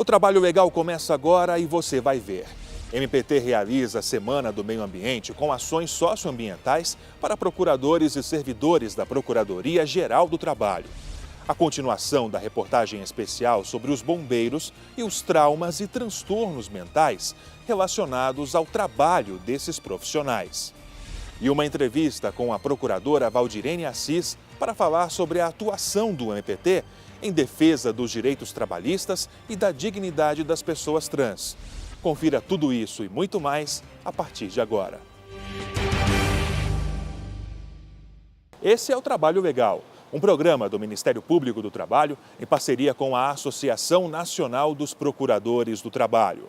Trabalho Legal começa agora e você vai ver. MPT realiza a Semana do Meio Ambiente com ações socioambientais para procuradores e servidores da Procuradoria-Geral do Trabalho. A continuação da reportagem especial sobre os bombeiros e os traumas e transtornos mentais relacionados ao trabalho desses profissionais. E uma entrevista com a procuradora Valdirene Assis para falar sobre a atuação do MPT em defesa dos direitos trabalhistas e da dignidade das pessoas trans. Confira tudo isso e muito mais a partir de agora. Esse é o Trabalho Legal, um programa do Ministério Público do Trabalho em parceria com a Associação Nacional dos Procuradores do Trabalho.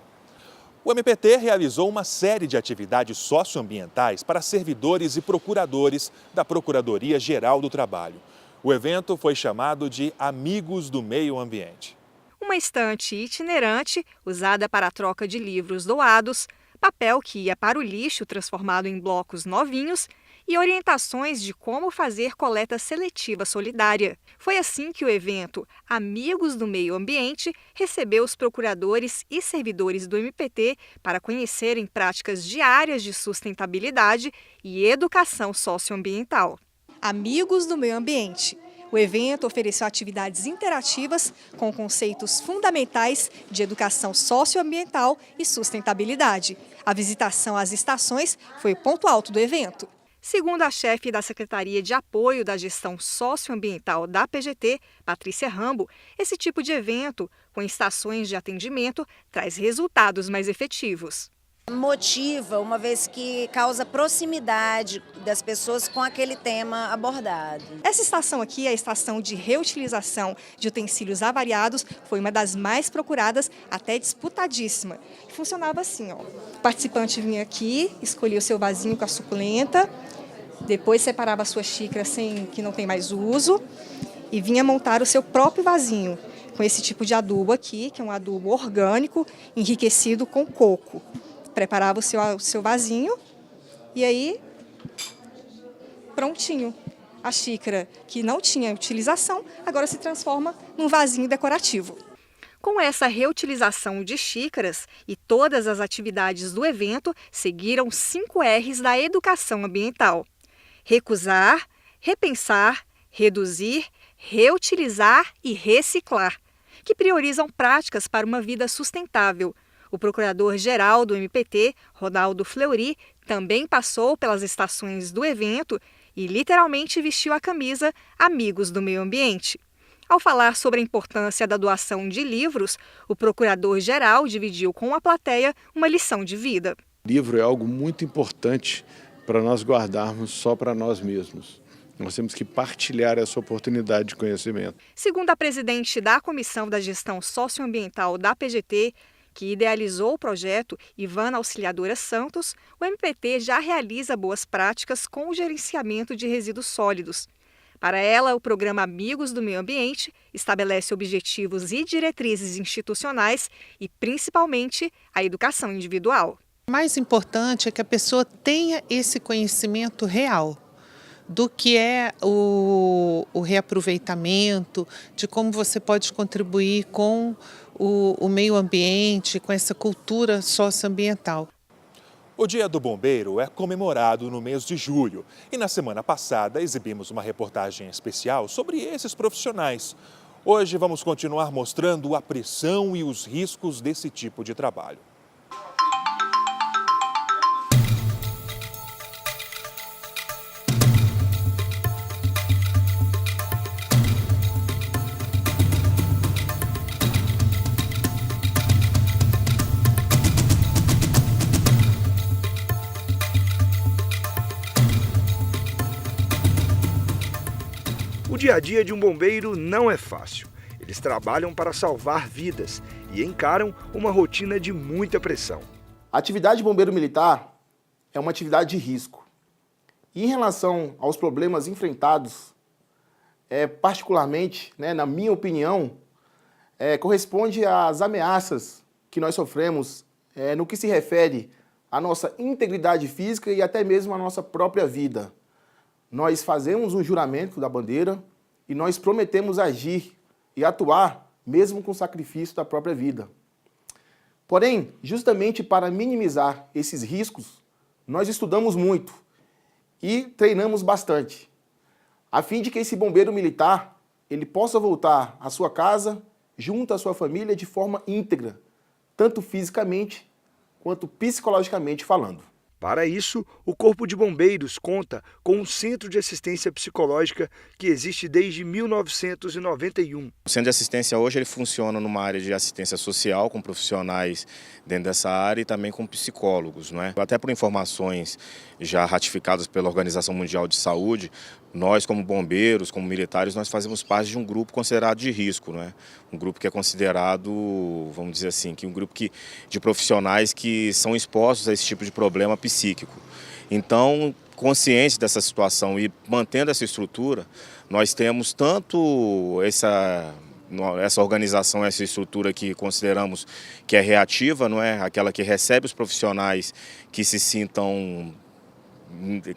O MPT realizou uma série de atividades socioambientais para servidores e procuradores da Procuradoria-Geral do Trabalho. O evento foi chamado de Amigos do Meio Ambiente. Uma estante itinerante usada para a troca de livros doados, papel que ia para o lixo transformado em blocos novinhos e orientações de como fazer coleta seletiva solidária. Foi assim que o evento Amigos do Meio Ambiente recebeu os procuradores e servidores do MPT para conhecerem práticas diárias de sustentabilidade e educação socioambiental. Amigos do Meio Ambiente. O evento ofereceu atividades interativas com conceitos fundamentais de educação socioambiental e sustentabilidade. A visitação às estações foi o ponto alto do evento. Segundo a chefe da Secretaria de Apoio da Gestão Socioambiental da PGT, Patrícia Rambo, esse tipo de evento, com estações de atendimento, traz resultados mais efetivos. Motiva, uma vez que causa proximidade das pessoas com aquele tema abordado. Essa estação aqui, a estação de reutilização de utensílios avariados, foi uma das mais procuradas, até disputadíssima. Funcionava assim, ó. O participante vinha aqui, escolhia o seu vasinho com a suculenta, depois separava a sua xícara que não tem mais uso e vinha montar o seu próprio vasinho com esse tipo de adubo aqui, que é um adubo orgânico enriquecido com coco. Preparava o seu vasinho e aí, prontinho. A xícara que não tinha utilização, agora se transforma num vasinho decorativo. Com essa reutilização de xícaras e todas as atividades do evento, seguiram 5 R's da educação ambiental: recusar, repensar, reduzir, reutilizar e reciclar, que priorizam práticas para uma vida sustentável. O procurador-geral do MPT, Ronaldo Fleury, também passou pelas estações do evento e literalmente vestiu a camisa Amigos do Meio Ambiente. Ao falar sobre a importância da doação de livros, o procurador-geral dividiu com a plateia uma lição de vida. Livro é algo muito importante para nós guardarmos só para nós mesmos. Nós temos que partilhar essa oportunidade de conhecimento. Segundo a presidente da Comissão da Gestão Socioambiental da PGT, que idealizou o projeto, Ivana Auxiliadora Santos, o MPT já realiza boas práticas com o gerenciamento de resíduos sólidos. Para ela, o programa Amigos do Meio Ambiente estabelece objetivos e diretrizes institucionais e, principalmente, a educação individual. O mais importante é que a pessoa tenha esse conhecimento real do que é o reaproveitamento, de como você pode contribuir com o meio ambiente, com essa cultura socioambiental. O Dia do Bombeiro é comemorado no mês de julho e na semana passada exibimos uma reportagem especial sobre esses profissionais. Hoje vamos continuar mostrando a pressão e os riscos desse tipo de trabalho. O dia a dia de um bombeiro não é fácil. Eles trabalham para salvar vidas e encaram uma rotina de muita pressão. A atividade de bombeiro militar é uma atividade de risco. E em relação aos problemas enfrentados, particularmente, na minha opinião, corresponde às ameaças que nós sofremos no que se refere à nossa integridade física e até mesmo à nossa própria vida. Nós fazemos um juramento da bandeira e nós prometemos agir e atuar mesmo com o sacrifício da própria vida. Porém, justamente para minimizar esses riscos, nós estudamos muito e treinamos bastante, a fim de que esse bombeiro militar ele possa voltar à sua casa, junto à sua família, de forma íntegra, tanto fisicamente quanto psicologicamente falando. Para isso, o Corpo de Bombeiros conta com um centro de assistência psicológica que existe desde 1991. O centro de assistência hoje ele funciona numa área de assistência social, com profissionais dentro dessa área e também com psicólogos, não é? Até por informações já ratificadas pela Organização Mundial de Saúde, nós como bombeiros, como militares, nós fazemos parte de um grupo considerado de risco, não é? Um grupo que é considerado, vamos dizer assim, que um grupo de profissionais que são expostos a esse tipo de problema psíquico. Então, consciente dessa situação e mantendo essa estrutura, nós temos tanto essa organização, essa estrutura que consideramos que é reativa, não é? Aquela que recebe os profissionais que se sintam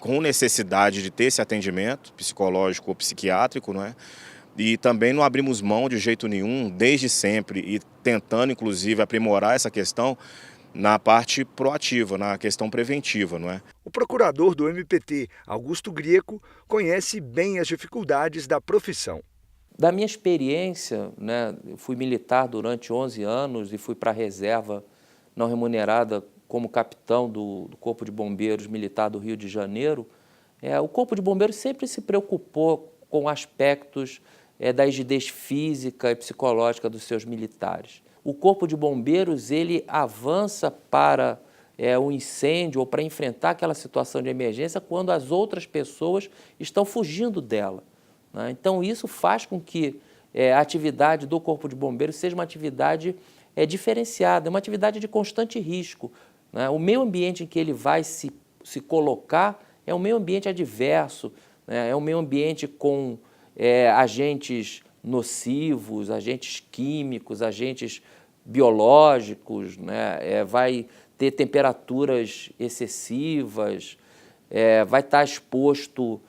com necessidade de ter esse atendimento psicológico ou psiquiátrico, não é? E também não abrimos mão de jeito nenhum, desde sempre, e tentando inclusive aprimorar essa questão na parte proativa, na questão preventiva, não é? O procurador do MPT, Augusto Grieco, conhece bem as dificuldades da profissão. Da minha experiência, né, eu fui militar durante 11 anos e fui para a reserva não remunerada como capitão do Corpo de Bombeiros Militar do Rio de Janeiro. O Corpo de Bombeiros sempre se preocupou com aspectos da rigidez física e psicológica dos seus militares. O Corpo de Bombeiros ele avança para um incêndio ou para enfrentar aquela situação de emergência quando as outras pessoas estão fugindo dela, né? Então, isso faz com que a atividade do Corpo de Bombeiros seja uma atividade diferenciada, uma atividade de constante risco, né? O meio ambiente em que ele vai se colocar é um meio ambiente adverso, né? É um meio ambiente com agentes nocivos, agentes químicos, agentes biológicos, né? Vai ter temperaturas excessivas, vai estar exposto,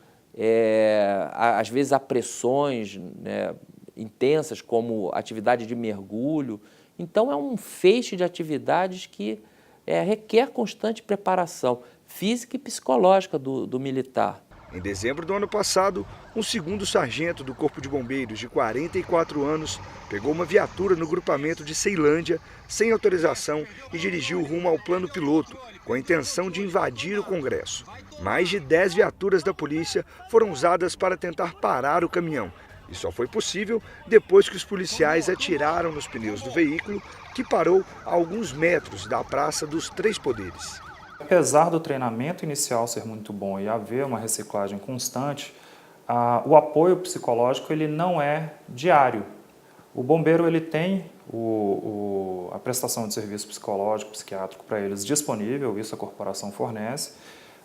às vezes, a pressões, né, intensas, como atividade de mergulho. Então, é um feixe de atividades que requer constante preparação física e psicológica do militar. Em dezembro do ano passado, um segundo sargento do Corpo de Bombeiros, de 44 anos, pegou uma viatura no grupamento de Ceilândia, sem autorização, e dirigiu rumo ao plano piloto, com a intenção de invadir o Congresso. Mais de 10 viaturas da polícia foram usadas para tentar parar o caminhão. E só foi possível depois que os policiais atiraram nos pneus do veículo, que parou a alguns metros da Praça dos Três Poderes. Apesar do treinamento inicial ser muito bom e haver uma reciclagem constante, o apoio psicológico ele não é diário. O bombeiro ele tem a prestação de serviço psicológico, psiquiátrico para eles disponível, isso a corporação fornece,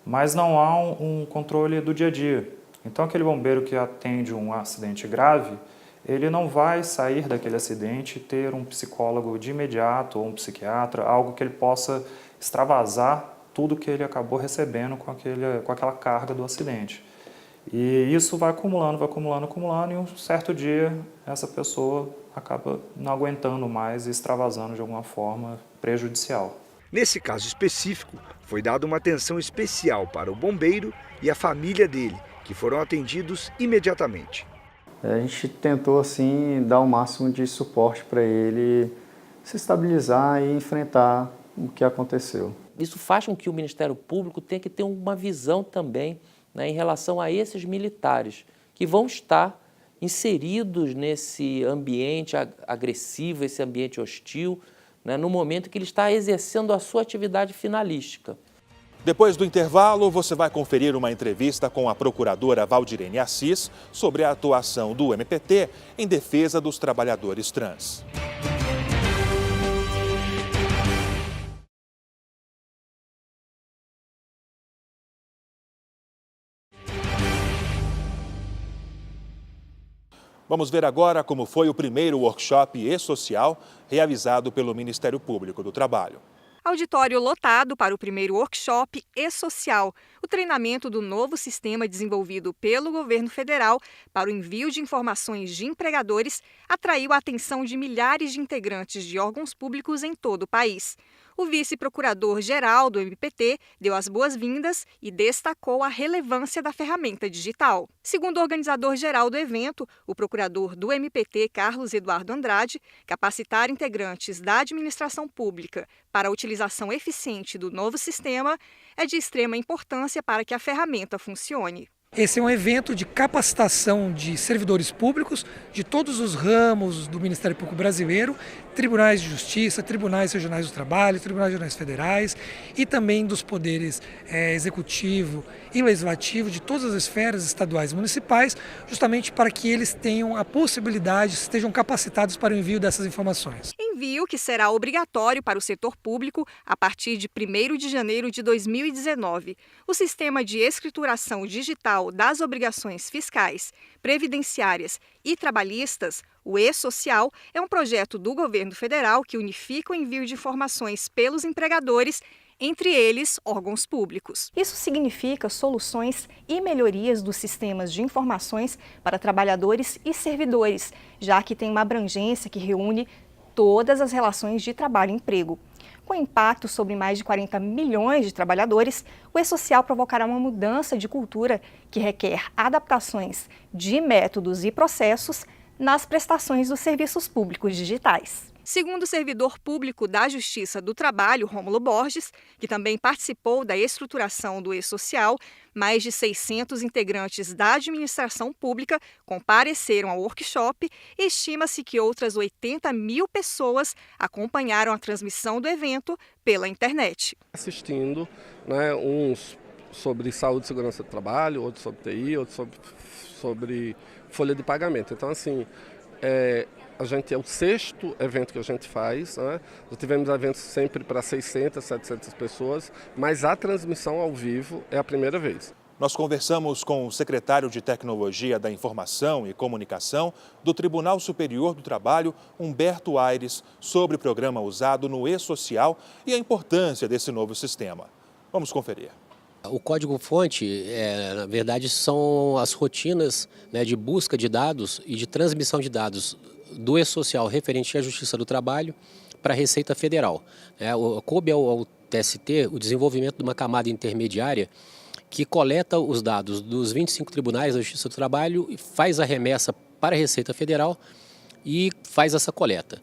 mas não há um controle do dia a dia. Então, aquele bombeiro que atende um acidente grave, ele não vai sair daquele acidente e ter um psicólogo de imediato ou um psiquiatra, algo que ele possa extravasar tudo que ele acabou recebendo com aquela carga do acidente. E isso vai acumulando, e um certo dia essa pessoa acaba não aguentando mais e extravasando de alguma forma prejudicial. Nesse caso específico, foi dada uma atenção especial para o bombeiro e a família dele, que foram atendidos imediatamente. A gente tentou assim dar o máximo de suporte para ele se estabilizar e enfrentar o que aconteceu. Isso faz com que o Ministério Público tenha que ter uma visão também, né, em relação a esses militares que vão estar inseridos nesse ambiente agressivo, esse ambiente hostil, né, no momento que ele está exercendo a sua atividade finalística. Depois do intervalo, você vai conferir uma entrevista com a procuradora Valdirene Assis sobre a atuação do MPT em defesa dos trabalhadores trans. Vamos ver agora como foi o primeiro workshop e-social realizado pelo Ministério Público do Trabalho. Auditório lotado para o primeiro workshop E-Social, o treinamento do novo sistema desenvolvido pelo governo federal para o envio de informações de empregadores, atraiu a atenção de milhares de integrantes de órgãos públicos em todo o país. O vice-procurador-geral do MPT deu as boas-vindas e destacou a relevância da ferramenta digital. Segundo o organizador-geral do evento, o procurador do MPT, Carlos Eduardo Andrade, capacitar integrantes da administração pública para a utilização eficiente do novo sistema é de extrema importância para que a ferramenta funcione. Esse é um evento de capacitação de servidores públicos de todos os ramos do Ministério Público Brasileiro, tribunais de justiça, tribunais regionais do trabalho, tribunais regionais federais e também dos poderes executivo e legislativo de todas as esferas estaduais e municipais, justamente para que eles tenham a possibilidade, estejam capacitados para o envio dessas informações. Envio que será obrigatório para o setor público a partir de 1º de janeiro de 2019. O sistema de escrituração digital das obrigações fiscais, previdenciárias e trabalhistas, o E-Social, é um projeto do governo federal que unifica o envio de informações pelos empregadores, entre eles órgãos públicos. Isso significa soluções e melhorias dos sistemas de informações para trabalhadores e servidores, já que tem uma abrangência que reúne todas as relações de trabalho e emprego. Com impacto sobre mais de 40 milhões de trabalhadores, o E-Social provocará uma mudança de cultura que requer adaptações de métodos e processos nas prestações dos serviços públicos digitais. Segundo o servidor público da Justiça do Trabalho, Rômulo Borges, que também participou da estruturação do E-Social, mais de 600 integrantes da administração pública compareceram ao workshop e estima-se que outras 80 mil pessoas acompanharam a transmissão do evento pela internet. Assistindo, uns sobre saúde e segurança do trabalho, outros sobre TI, outros sobre folha de pagamento. Então, assim, a gente é o 6º evento que a gente faz, né? Já tivemos eventos sempre para 600, 700 pessoas, mas a transmissão ao vivo é a primeira vez. Nós conversamos com o secretário de Tecnologia da Informação e Comunicação do Tribunal Superior do Trabalho, Humberto Aires, sobre o programa usado no E-Social e a importância desse novo sistema. Vamos conferir. O código-fonte, na verdade, são as rotinas, de busca de dados e de transmissão de dados do E-Social referente à Justiça do Trabalho para a Receita Federal. Coube ao TST o desenvolvimento de uma camada intermediária que coleta os dados dos 25 tribunais da Justiça do Trabalho e faz a remessa para a Receita Federal e faz essa coleta.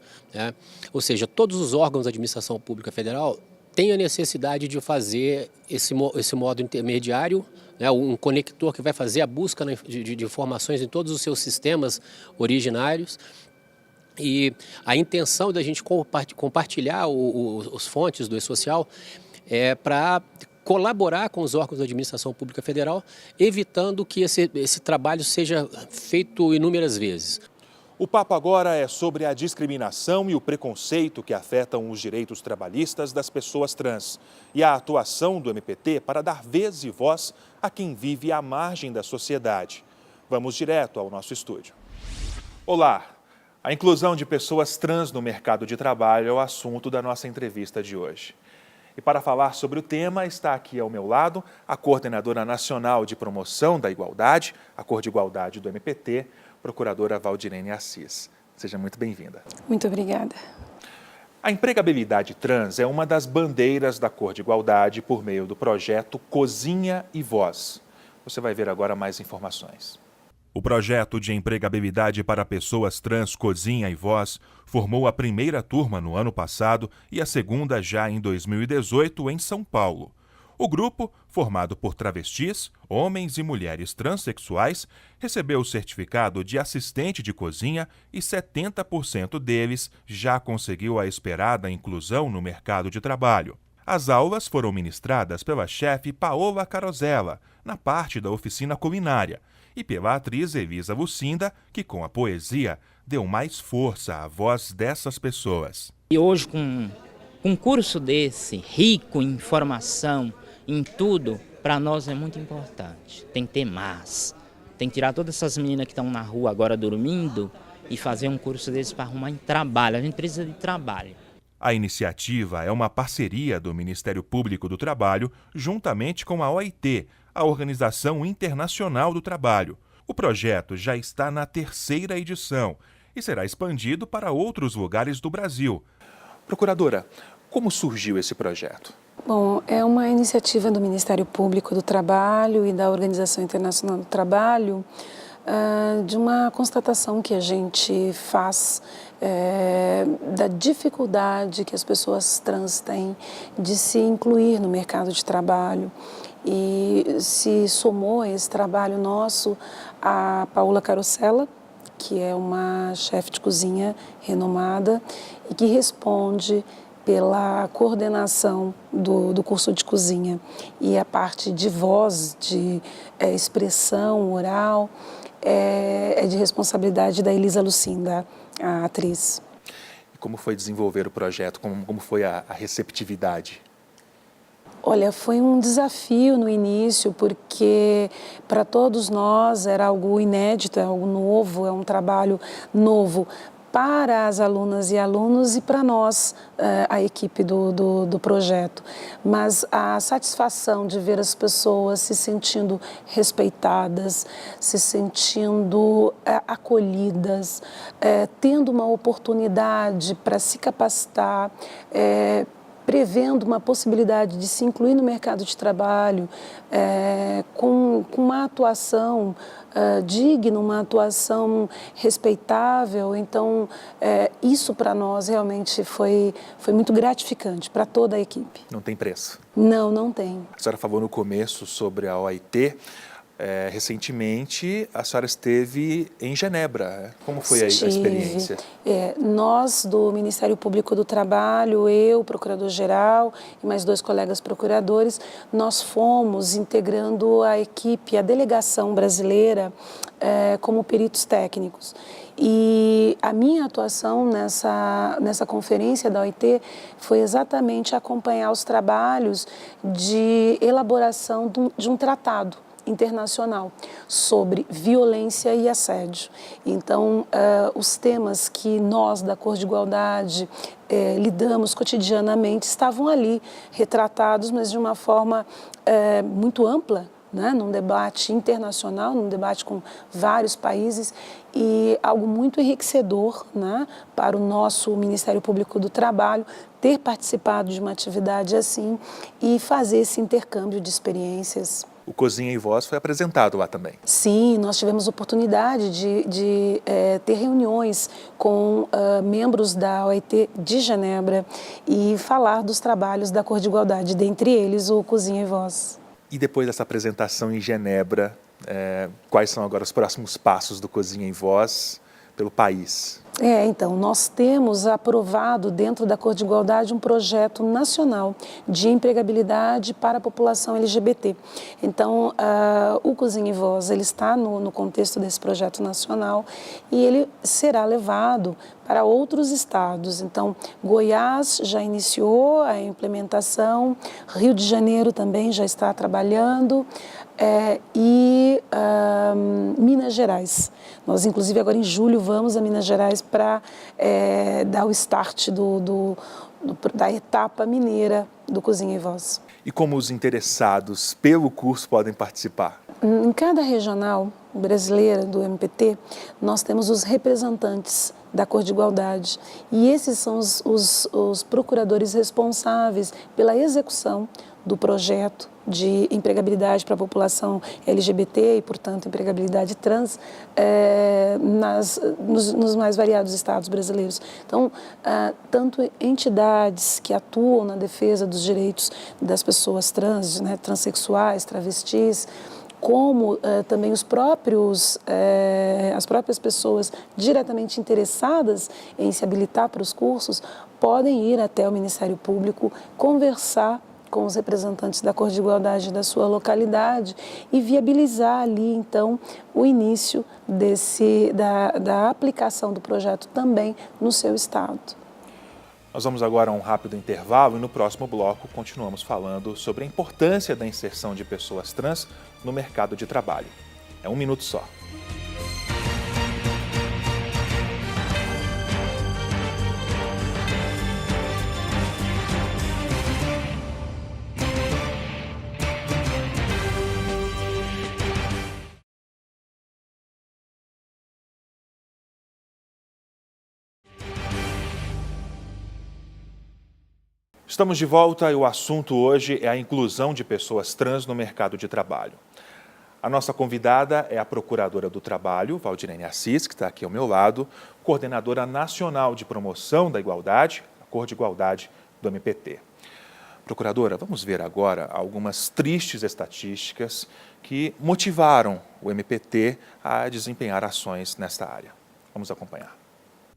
Ou seja, todos os órgãos da Administração Pública Federal têm a necessidade de fazer esse modo intermediário, um conector que vai fazer a busca de informações em todos os seus sistemas originários. E a intenção da gente compartilhar os fontes do E-Social é para colaborar com os órgãos da Administração Pública Federal, evitando que esse trabalho seja feito inúmeras vezes. O papo agora é sobre a discriminação e o preconceito que afetam os direitos trabalhistas das pessoas trans e a atuação do MPT para dar vez e voz a quem vive à margem da sociedade. Vamos direto ao nosso estúdio. Olá! A inclusão de pessoas trans no mercado de trabalho é o assunto da nossa entrevista de hoje. E para falar sobre o tema, está aqui ao meu lado a Coordenadora Nacional de Promoção da Igualdade, a Cor de Igualdade do MPT, Procuradora Valdirene Assis. Seja muito bem-vinda. Muito obrigada. A empregabilidade trans é uma das bandeiras da Cor de Igualdade por meio do projeto Cozinha e Voz. Você vai ver agora mais informações. O projeto de empregabilidade para pessoas trans Cozinha e Voz formou a primeira turma no ano passado e a segunda já em 2018 em São Paulo. O grupo, formado por travestis, homens e mulheres transexuais, recebeu o certificado de assistente de cozinha e 70% deles já conseguiu a esperada inclusão no mercado de trabalho. As aulas foram ministradas pela chefe Paola Carosella, na parte da oficina culinária, e pela atriz Elisa Lucinda, que com a poesia deu mais força à voz dessas pessoas. E hoje, com um curso desse, rico em informação, em tudo, para nós é muito importante. Tem que ter mais. Tem que tirar todas essas meninas que estão na rua agora dormindo e fazer um curso desse para arrumar em trabalho. A gente precisa de trabalho. A iniciativa é uma parceria do Ministério Público do Trabalho juntamente com a OIT, a Organização Internacional do Trabalho. O projeto já está na 3ª edição e será expandido para outros lugares do Brasil. Procuradora, como surgiu esse projeto? Bom, é uma iniciativa do Ministério Público do Trabalho e da Organização Internacional do Trabalho de uma constatação que a gente faz da dificuldade que as pessoas trans têm de se incluir no mercado de trabalho. E se somou a esse trabalho nosso a Paula Carosella, que é uma chefe de cozinha renomada e que responde pela coordenação do curso de cozinha e a parte de voz, de expressão oral, é de responsabilidade da Elisa Lucinda, a atriz. E como foi desenvolver o projeto? Como foi a receptividade? Olha, foi um desafio no início, porque para todos nós era algo inédito, é algo novo, é um trabalho novo para as alunas e alunos e para nós, a equipe do projeto. Mas a satisfação de ver as pessoas se sentindo respeitadas, se sentindo acolhidas, tendo uma oportunidade para se capacitar, prevendo uma possibilidade de se incluir no mercado de trabalho com uma atuação digna, uma atuação respeitável. Então, isso para nós realmente foi muito gratificante para toda a equipe. Não tem preço? Não, não tem. A senhora falou no começo sobre a OIT. Recentemente, a senhora esteve em Genebra. Como foi a experiência? Nós, do Ministério Público do Trabalho, eu, procurador-geral e mais 2 colegas procuradores, nós fomos integrando a equipe, a delegação brasileira, como peritos técnicos. E a minha atuação nessa conferência da OIT foi exatamente acompanhar os trabalhos de elaboração de um tratado internacional sobre violência e assédio. Então, os temas que nós, da Cor de Igualdade, lidamos cotidianamente, estavam ali retratados, mas de uma forma muito ampla, né? Num debate internacional, num debate com vários países, e algo muito enriquecedor, né, para o nosso Ministério Público do Trabalho ter participado de uma atividade assim e fazer esse intercâmbio de experiências. O Cozinha em Voz foi apresentado lá também. Sim, nós tivemos oportunidade de ter reuniões com membros da OIT de Genebra e falar dos trabalhos da Cor de Igualdade, dentre eles o Cozinha em Voz. E depois dessa apresentação em Genebra, quais são agora os próximos passos do Cozinha em Voz pelo país? Então, nós temos aprovado dentro da Cor de Igualdade um projeto nacional de empregabilidade para a população LGBT. Então, o Cozinha em Voz, ele está no contexto desse projeto nacional e ele será levado para outros estados. Então, Goiás já iniciou a implementação, Rio de Janeiro também já está trabalhando, e Minas Gerais. Nós, inclusive, agora em julho vamos a Minas Gerais para dar o start da etapa mineira do Cozinha em Voz. E como os interessados pelo curso podem participar? Em cada regional brasileira do MPT, nós temos os representantes da Cor de Igualdade e esses são os procuradores responsáveis pela execução do projeto de empregabilidade para a população LGBT e, portanto, empregabilidade trans nos mais variados estados brasileiros. Então, tanto entidades que atuam na defesa dos direitos das pessoas trans, né, transexuais, travestis, como também as próprias pessoas diretamente interessadas em se habilitar para os cursos, podem ir até o Ministério Público, conversar com os representantes da Cor de Igualdade da sua localidade e viabilizar ali, então, o início da aplicação do projeto também no seu estado. Nós vamos agora a um rápido intervalo e no próximo bloco continuamos falando sobre a importância da inserção de pessoas trans no mercado de trabalho. É 1 minuto só. Estamos de volta e o assunto hoje é a inclusão de pessoas trans no mercado de trabalho. A nossa convidada é a Procuradora do Trabalho, Valdirene Assis, que está aqui ao meu lado, coordenadora nacional de promoção da igualdade, a Cor de Igualdade do MPT. Procuradora, vamos ver agora algumas tristes estatísticas que motivaram o MPT a desempenhar ações nesta área. Vamos acompanhar.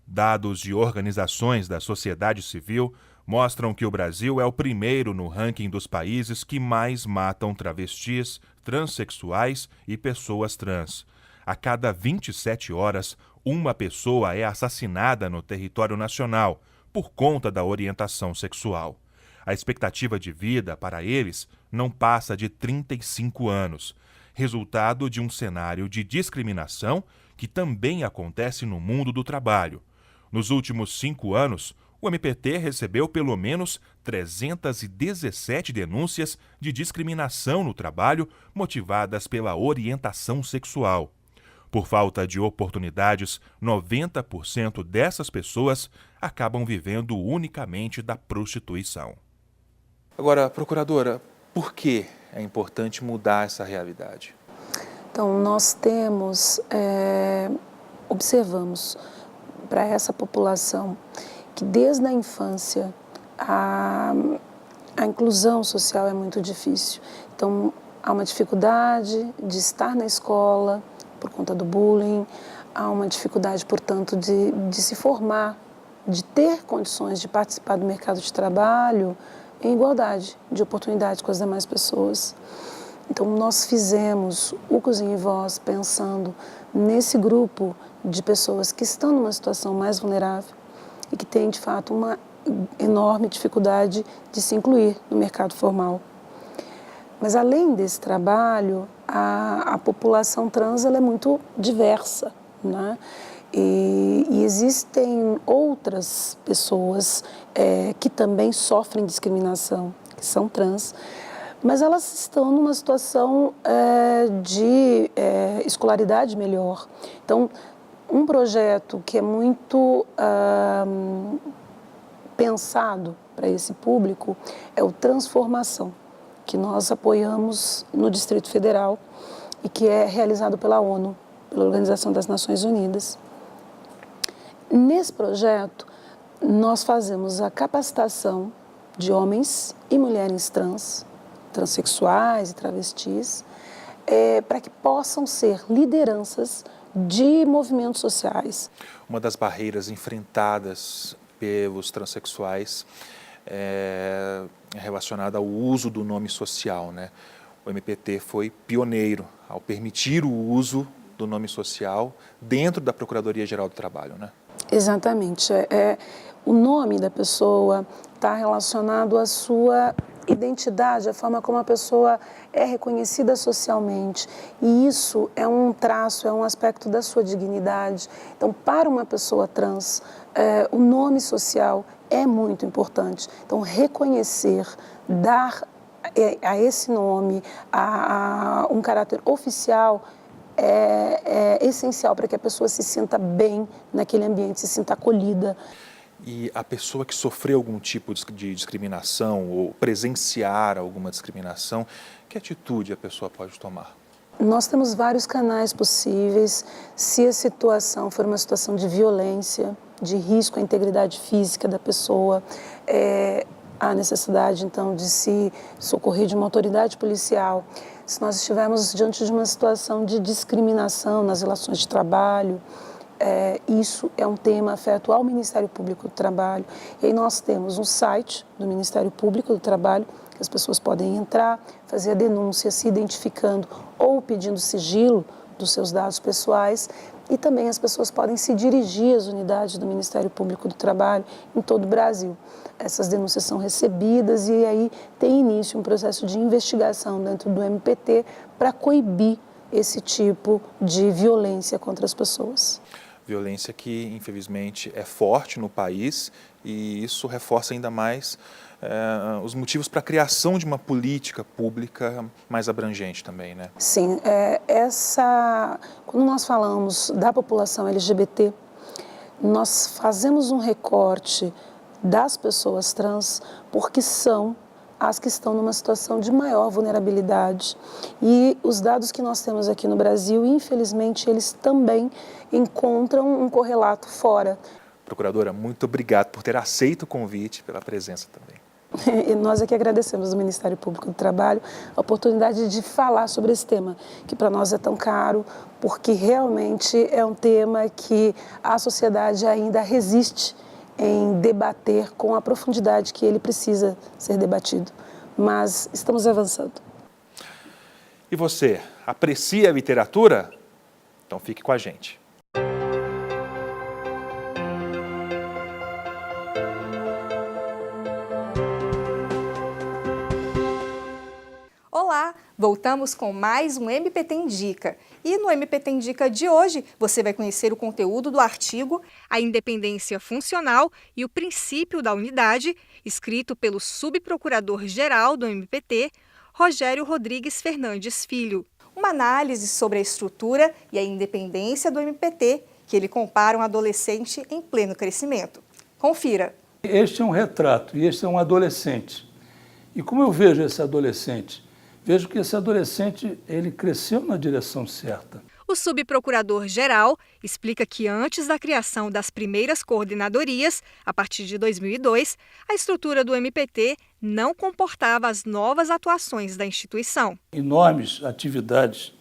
Dados de organizações da sociedade civil mostram que o Brasil é o primeiro no ranking dos países que mais matam travestis, transexuais e pessoas trans. A cada 27 horas, uma pessoa é assassinada no território nacional por conta da orientação sexual. A expectativa de vida para eles não passa de 35 anos, resultado de um cenário de discriminação que também acontece no mundo do trabalho. Nos últimos 5 anos, o MPT recebeu pelo menos 317 denúncias de discriminação no trabalho motivadas pela orientação sexual. Por falta de oportunidades, 90% dessas pessoas acabam vivendo unicamente da prostituição. Agora, Procuradora, por que é importante mudar essa realidade? Então, nós observamos para essa população que desde a infância a inclusão social é muito difícil. Então, há uma dificuldade de estar na escola por conta do bullying, há uma dificuldade, portanto, de se formar, de ter condições de participar do mercado de trabalho em igualdade de oportunidades com as demais pessoas. Então, nós fizemos o Cozinha e Voz pensando nesse grupo de pessoas que estão numa situação mais vulnerável e que têm, de fato, uma enorme dificuldade de se incluir no mercado formal. Mas, além desse trabalho, a população trans ela é muito diversa, né? E existem outras pessoas que também sofrem discriminação, que são trans, mas elas estão numa situação de escolaridade melhor. Então, um projeto que é muito pensado para esse público é o Transformação, que nós apoiamos no Distrito Federal e que é realizado pela ONU, pela Organização das Nações Unidas. Nesse projeto, nós fazemos a capacitação de homens e mulheres trans, transexuais e travestis, para que possam ser lideranças de movimentos sociais. Uma das barreiras enfrentadas pelos transexuais é relacionada ao uso do nome social, né? O MPT foi pioneiro ao permitir o uso do nome social dentro da Procuradoria-Geral do Trabalho, né? Exatamente. O nome da pessoa está relacionado à sua identidade, a forma como a pessoa é reconhecida socialmente. E isso é um traço, é um aspecto da sua dignidade. Então, para uma pessoa trans, o nome social é muito importante. Então, reconhecer, dar a esse nome um caráter oficial é essencial para que a pessoa se sinta bem naquele ambiente, se sinta acolhida. E a pessoa que sofreu algum tipo de discriminação ou presenciar alguma discriminação, que atitude a pessoa pode tomar? Nós temos vários canais possíveis. Se a situação for uma situação de violência, de risco à integridade física da pessoa, há necessidade, então, de se socorrer de uma autoridade policial. Se nós estivermos diante de uma situação de discriminação nas relações de trabalho, isso é um tema afeto ao Ministério Público do Trabalho. E aí nós temos um site do Ministério Público do Trabalho, que as pessoas podem entrar, fazer a denúncia se identificando ou pedindo sigilo dos seus dados pessoais, e também as pessoas podem se dirigir às unidades do Ministério Público do Trabalho em todo o Brasil. Essas denúncias são recebidas e aí tem início um processo de investigação dentro do MPT para coibir esse tipo de violência contra as pessoas. Violência que, infelizmente, é forte no país e isso reforça ainda mais os motivos para a criação de uma política pública mais abrangente também, né? Sim, quando nós falamos da população LGBT, nós fazemos um recorte das pessoas trans, porque são as que estão numa situação de maior vulnerabilidade. E os dados que nós temos aqui no Brasil, infelizmente, eles também encontram um correlato fora. Procuradora, muito obrigado por ter aceito o convite, pela presença também. E nós aqui agradecemos ao Ministério Público do Trabalho a oportunidade de falar sobre esse tema, que para nós é tão caro, porque realmente é um tema que a sociedade ainda resiste em debater com a profundidade que ele precisa ser debatido. Mas estamos avançando. E você, aprecia a literatura? Então fique com a gente. Olá, voltamos com mais um MPT Indica. E no MPT Indica de hoje, você vai conhecer o conteúdo do artigo A Independência Funcional e o Princípio da Unidade, escrito pelo subprocurador-geral do MPT, Rogério Rodrigues Fernandes Filho. Uma análise sobre a estrutura e a independência do MPT, que ele compara um adolescente em pleno crescimento. Confira. Este é um retrato e este é um adolescente. E como eu vejo esse adolescente? Vejo que esse adolescente, ele cresceu na direção certa. O subprocurador-geral explica que antes da criação das primeiras coordenadorias, a partir de 2002, a estrutura do MPT não comportava as novas atuações da instituição. Enormes atividades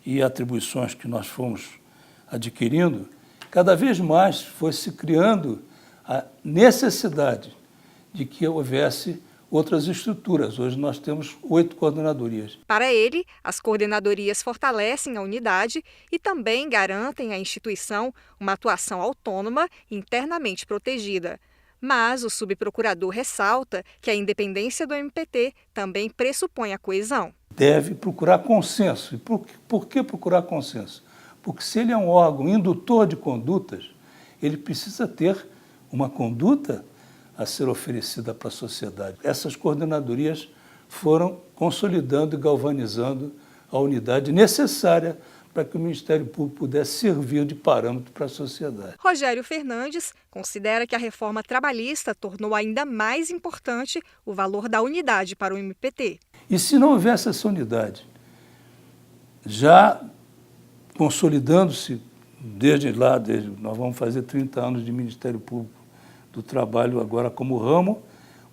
e atribuições que nós fomos adquirindo, cada vez mais foi se criando a necessidade de que houvesse outras estruturas. Hoje nós temos 8 coordenadorias. Para ele, as coordenadorias fortalecem a unidade e também garantem à instituição uma atuação autônoma e internamente protegida. Mas o subprocurador ressalta que a independência do MPT também pressupõe a coesão. Deve procurar consenso. E por que procurar consenso? Porque se ele é um órgão indutor de condutas, ele precisa ter uma conduta a ser oferecida para a sociedade. Essas coordenadorias foram consolidando e galvanizando a unidade necessária para que o Ministério Público pudesse servir de parâmetro para a sociedade. Rogério Fernandes considera que a reforma trabalhista tornou ainda mais importante o valor da unidade para o MPT. E se não houvesse essa unidade, já consolidando-se nós vamos fazer 30 anos de Ministério Público do Trabalho agora como ramo,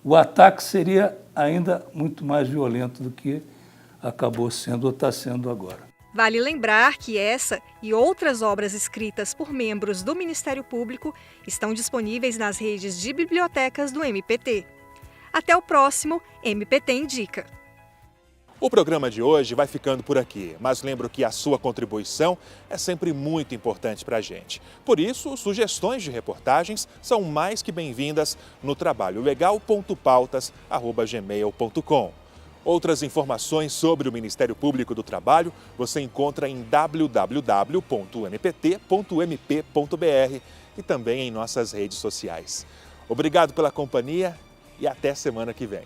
o ataque seria ainda muito mais violento do que acabou sendo ou está sendo agora. Vale lembrar que essa e outras obras escritas por membros do Ministério Público estão disponíveis nas redes de bibliotecas do MPT. Até o próximo MPT Indica. O programa de hoje vai ficando por aqui, mas lembro que a sua contribuição é sempre muito importante para a gente. Por isso, sugestões de reportagens são mais que bem-vindas no trabalholegal.pautas@gmail.com. Outras informações sobre o Ministério Público do Trabalho você encontra em www.npt.mp.br e também em nossas redes sociais. Obrigado pela companhia e até semana que vem.